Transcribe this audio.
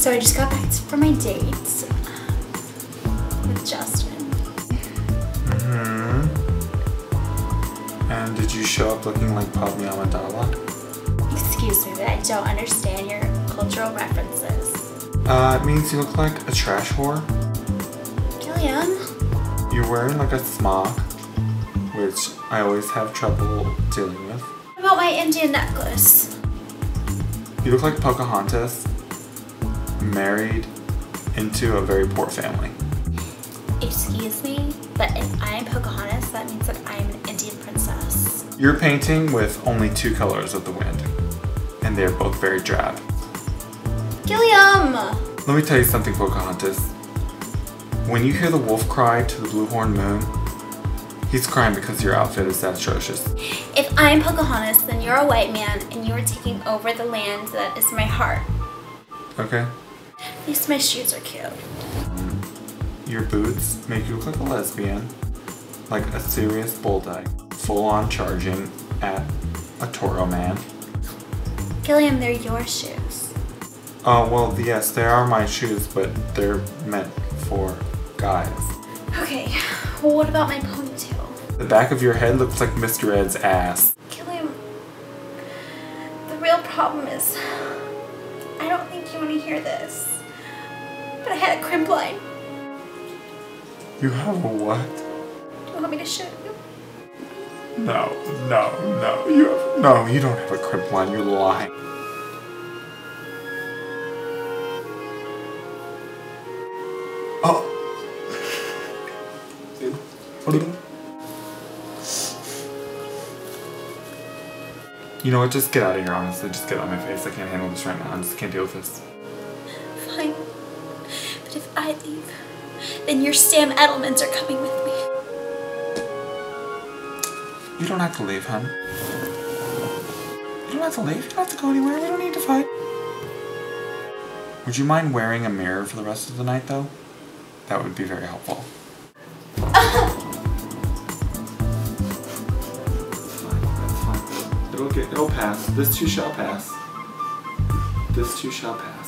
So I just got back from my date with Justin. And did you show up looking like Padme Amidala? Excuse me, but I don't understand your cultural references. It means you look like a trash whore. Gilliam? You're wearing like a smock, which I always have trouble dealing with. What about my Indian necklace? You look like Pocahontas, married into a very poor family. Excuse me, but if I'm Pocahontas, that means that I'm an Indian princess. You're painting with only 2 colors of the wind, and they're both very drab. Gilliam! Let me tell you something, Pocahontas. When you hear the wolf cry to the blue horn moon, he's crying because your outfit is that atrocious. If I'm Pocahontas, then you're a white man and you are taking over the land that is my heart. Okay? At least my shoes are cute. Your boots make you look like a lesbian, like a serious bulldog, full on charging at a Toro man. Gilliam, they're your shoes. Oh, well, yes, they are my shoes, but they're meant for guys. Okay, well, what about my ponytail? The back of your head looks like Mr. Ed's ass. Gilliam, the real problem is, I don't think you want to hear this, but I had a crimp line. You have a what? Do you want me to show you? No. You don't have a crimp line. You're lying. Oh. You know what? Just get out of here, honestly. Just get out of my face. I can't handle this right now. I just can't deal with this. Fine. But if I leave, then your Sam Edelmans are coming with me. You don't have to leave, hun. You don't have to leave. You don't have to go anywhere. We don't need to fight. Would you mind wearing a mirror for the rest of the night, though? That would be very helpful. Fine. It'll pass. This too shall pass. This too shall pass.